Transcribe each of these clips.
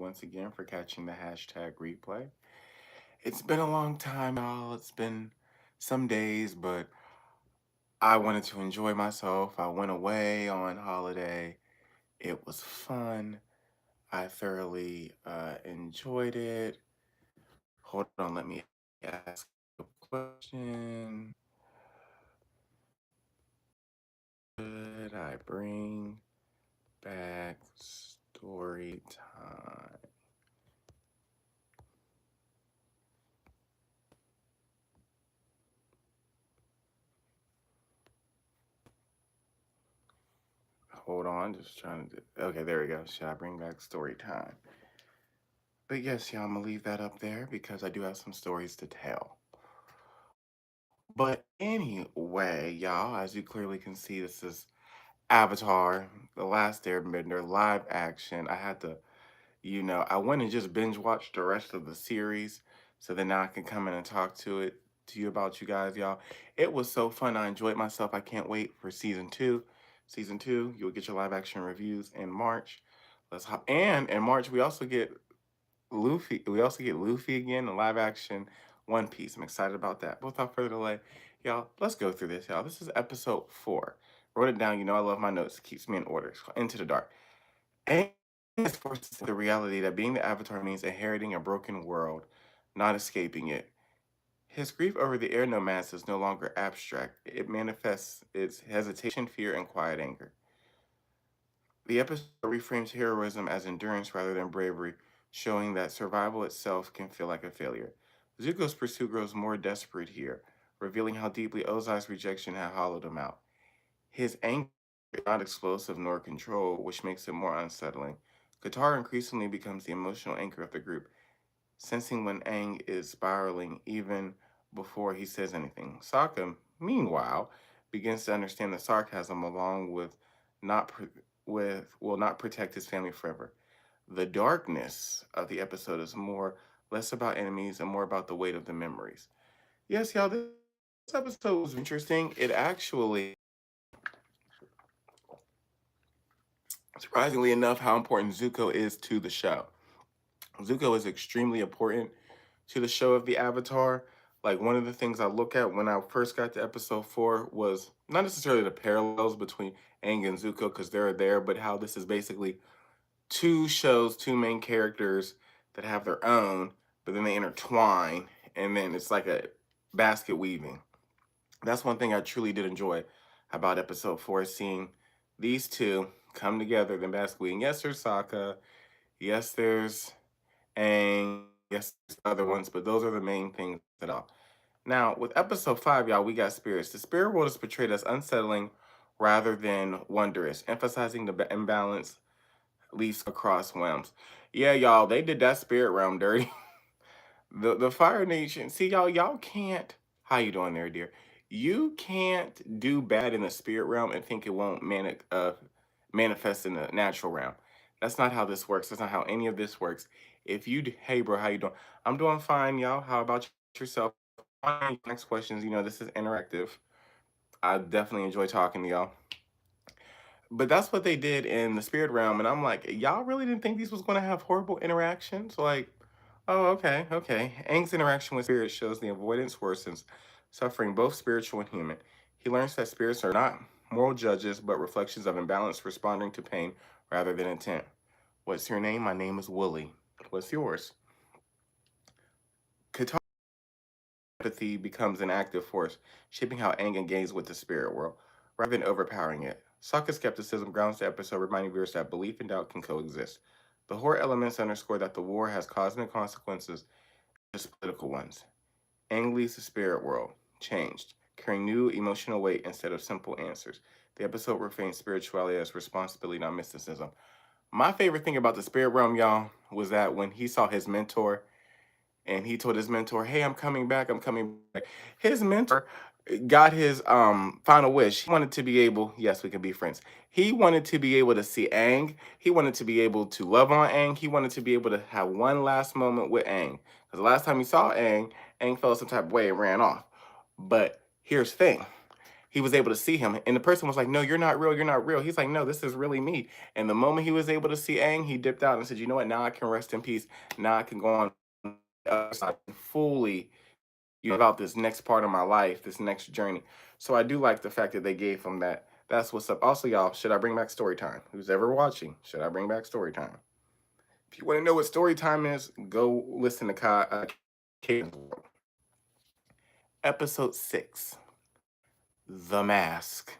once again for catching the hashtag replay. It's been a long time, y'all. It's been some days, but I wanted to enjoy myself. I went away on holiday. It was fun. I thoroughly enjoyed it. Hold on, let me ask a question. Should I bring back story time? Hold on, just trying to. Okay, there we go. Should I bring back story time? But yes, y'all, I'm gonna leave that up there because I do have some stories to tell. But anyway, y'all, as you clearly can see, this is Avatar, The Last Airbender, live action. I had to, I went and just binge watched the rest of the series, so then now I can come in and talk to you about you guys, y'all. It was so fun. I enjoyed myself. I can't wait for season two. Season two, you'll get your live action reviews in March. Let's hop. And in March, we also get Luffy. We also get Luffy again in live action One Piece. I'm excited about that. But without further delay, y'all, let's go through this, y'all. This is episode 4. Wrote it down. You know I love my notes. It keeps me in order. Into the Dark. And it's forced the reality that being the Avatar means inheriting a broken world, not escaping it. His grief over the air nomads is no longer abstract. It manifests its hesitation, fear, and quiet anger. The episode reframes heroism as endurance rather than bravery, showing that survival itself can feel like a failure. Zuko's pursuit grows more desperate here, revealing how deeply Ozai's rejection had hollowed him out. His anger is not explosive nor controlled, which makes it more unsettling. Katara increasingly becomes the emotional anchor of the group, sensing when Aang is spiraling even before he says anything. Sokka, meanwhile, begins to understand the sarcasm along with not will not protect his family forever. The darkness of the episode is more less about enemies and more about the weight of the memories. Yes, y'all, this episode was interesting. It actually, surprisingly enough, how important Zuko is to the show. Zuko is extremely important to the show of the Avatar. Like one of the things I look at when I first got to episode 4 was not necessarily the parallels between Aang and Zuko because they're there, but how this is basically two shows, two main characters that have their own, but then they intertwine, and then it's like a basket weaving. That's one thing I truly did enjoy about episode 4, seeing these two come together, then basket weaving. Yes, there's Sokka. Yes, there's and yes, there's other ones, but those are the main things at all. Now, with episode 5, y'all, we got spirits. The spirit world is portrayed as unsettling rather than wondrous, emphasizing the imbalance least across realms. Yeah, y'all, they did that spirit realm dirty. The Fire Nation. See, y'all can't. How you doing there, dear? You can't do bad in the spirit realm and think it won't manifest in the natural realm. That's not how this works. That's not how any of this works. If you, hey, bro, how you doing? I'm doing fine, y'all. How about yourself? Next questions. This is interactive. I definitely enjoy talking to y'all. But that's what they did in the spirit realm, and I'm like, y'all really didn't think these was going to have horrible interactions? Like, oh, okay, okay. Aang's interaction with spirits shows the avoidance worsens, suffering both spiritual and human. He learns that spirits are not moral judges, but reflections of imbalance responding to pain rather than intent. What's your name? My name is Wooly. What's yours? Katara empathy becomes an active force, shaping how Aang engages with the spirit world, rather than overpowering it. Sokka's skepticism grounds the episode, reminding viewers that belief and doubt can coexist. The horror elements underscore that the war has cosmic consequences, just political ones. Aang leaves the spirit world, changed, carrying new emotional weight instead of simple answers. The episode reframes spirituality as responsibility, not mysticism. My favorite thing about the spirit realm, y'all, was that when he saw his mentor and he told his mentor, "Hey, I'm coming back. I'm coming back." His mentor got his final wish. He wanted to be able, yes, we can be friends. He wanted to be able to see Aang. He wanted to be able to love on Aang. He wanted to be able to have one last moment with Aang. Because the last time he saw Aang, Aang felt some type of way and ran off. But here's the thing. he was able to see him, and the person was like, "No, you're not real. You're not real." He's like, "No, this is really me." And the moment he was able to see Aang, he dipped out and said, "You know what? Now I can rest in peace. Now I can go on the other side and fully, about this next part of my life, this next journey." So I do like the fact that they gave him that. That's what's up. Also, y'all, should I bring back story time? Who's ever watching? Should I bring back story time? If you want to know what story time is, go listen to Caden's World. Episode 6, The Mask.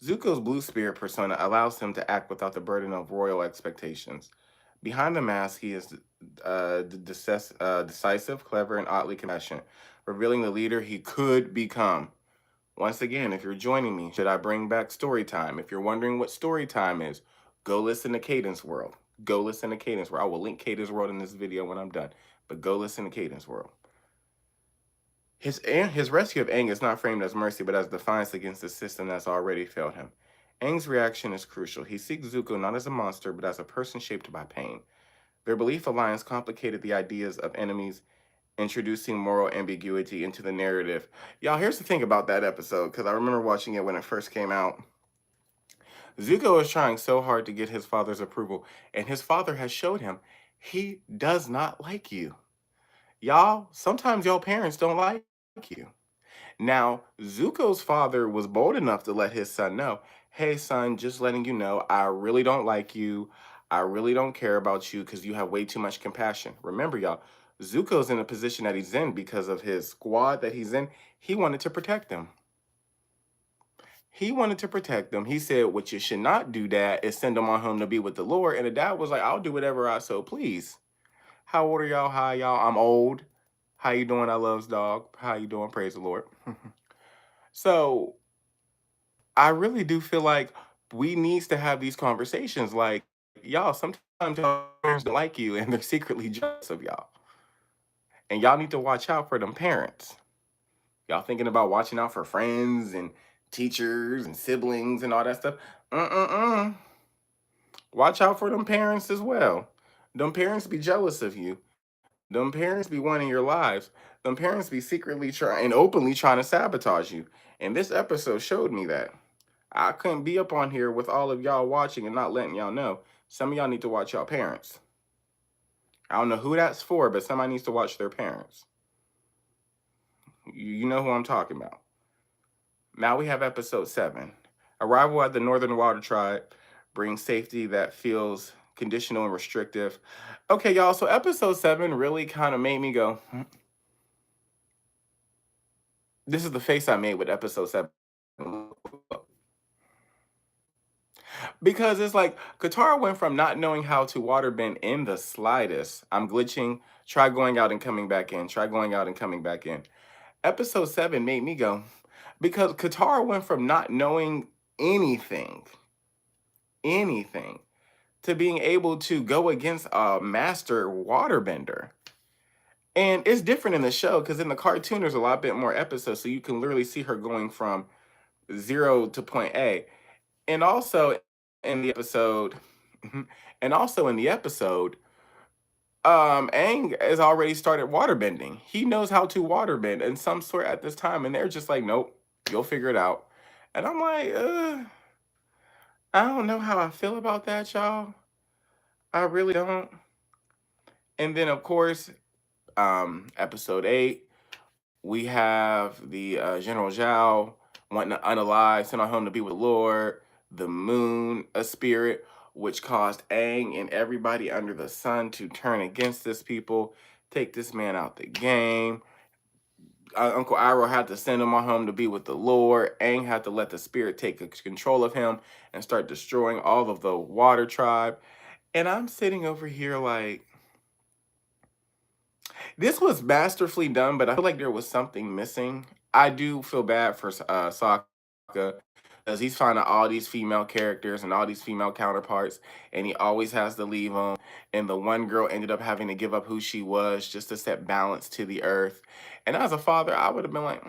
Zuko's blue spirit persona allows him to act without the burden of royal expectations. Behind the mask, he is decisive, clever, and oddly compassionate, revealing the leader he could become. Once again, if you're joining me, should I bring back story time? If you're wondering what story time is, go listen to Cadence World. Go listen to Cadence World. I will link Cadence World in this video when I'm done, but go listen to Cadence World. His rescue of Aang is not framed as mercy, but as defiance against the system that's already failed him. Aang's reaction is crucial. He seeks Zuko not as a monster, but as a person shaped by pain. Their belief alliance complicated the ideas of enemies, introducing moral ambiguity into the narrative. Y'all, here's the thing about that episode, because I remember watching it when it first came out. Zuko is trying so hard to get his father's approval, and his father has showed him he does not like you. Y'all, sometimes your parents don't like you. Now, Zuko's father was bold enough to let his son know, "Hey, son, just letting you know, I really don't like you. I really don't care about you because you have way too much compassion." Remember, y'all, Zuko's in a position that he's in because of his squad that he's in. He wanted to protect them. He wanted to protect them. He said, "What you should not do, Dad, is send them on home to be with the Lord." And the dad was like, "I'll do whatever I so please." How old are y'all? Hi, y'all. I'm old. How you doing? I loves dog. How you doing? Praise the Lord. So I really do feel like we needs to have these conversations. Like, y'all, sometimes y'all parents don't like you and they're secretly jealous of y'all. And y'all need to watch out for them parents. Y'all thinking about watching out for friends and teachers and siblings and all that stuff. Uh-uh-uh. Watch out for them parents as well. Them parents be jealous of you. Them parents be wanting your lives. Them parents be secretly trying and openly trying to sabotage you. And this episode showed me that. I couldn't be up on here with all of y'all watching and not letting y'all know. Some of y'all need to watch y'all parents. I don't know who that's for, but somebody needs to watch their parents. You know who I'm talking about. Now we have episode 7. Arrival at the Northern Water Tribe brings safety that feels conditional and restrictive. Okay, y'all, so episode 7 really kind of made me go, "Hmm." This is the face I made with episode 7. Because it's like Katara went from not knowing how to waterbend in the slightest. I'm glitching. Try going out and coming back in. Try going out and coming back in. Episode 7 made me go, because Katara went from not knowing anything, anything, to being able to go against a master waterbender. And it's different in the show because in the cartoon, there's a lot bit more episodes. So you can literally see her going from 0 to point A. And also in the episode, and also in the episode, Aang has already started waterbending. He knows how to waterbend in some sort at this time, and they're just like, "Nope, you'll figure it out." And I'm like, I don't know how I feel about that, y'all. I really don't. And then of course, episode 8, we have the General Zhao wanting to unalive, send on home to be with the Lord, the moon, a spirit, which caused Aang and everybody under the sun to turn against this people, take this man out the game. Uncle Iroh had to send him on home to be with the Lord. Aang had to let the spirit take control of him and start destroying all of the water tribe. And I'm sitting over here like, this was masterfully done, but I feel like there was something missing. I do feel bad for Sokka because he's finding all these female characters and all these female counterparts, and he always has to leave them. And the one girl ended up having to give up who she was just to set balance to the earth. And as a father, I would have been like,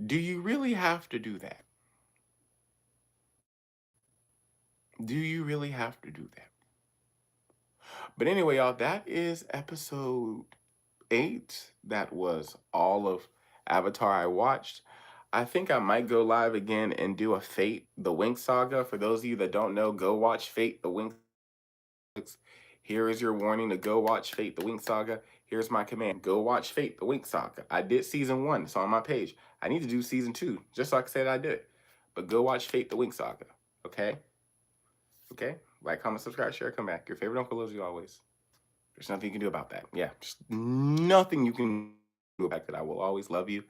do you really have to do that? Do you really have to do that? But anyway, y'all, that is episode 8. That was all of Avatar I watched. I think I might go live again and do a Fate the Wink Saga. For those of you that don't know, go watch Fate the Wink. Here is your warning to go watch Fate the Wink Saga. Here's my command. Go watch Fate the Wink Saga. I did season 1, so on my page. I need to do season 2, just like I said I did. But go watch Fate the Wink Saga. Okay? Okay? Like, comment, subscribe, share, come back. Your favorite uncle loves you always. There's nothing you can do about that. Yeah, just nothing you can do about that. I will always love you.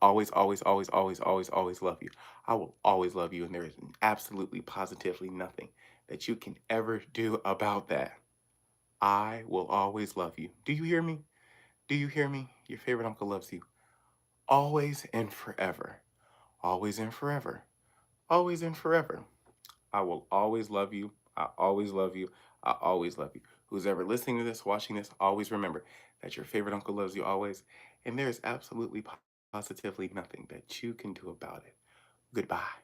Always, always, always, always, always, always love you. I will always love you, and there is absolutely, positively nothing that you can ever do about that. I will always love you. Do you hear me? Do you hear me? Your favorite uncle loves you. Always and forever. Always and forever. Always and forever. I will always love you. I always love you. I always love you. Who's ever listening to this, watching this, always remember that your favorite uncle loves you always, and there is absolutely positively nothing that you can do about it. Goodbye.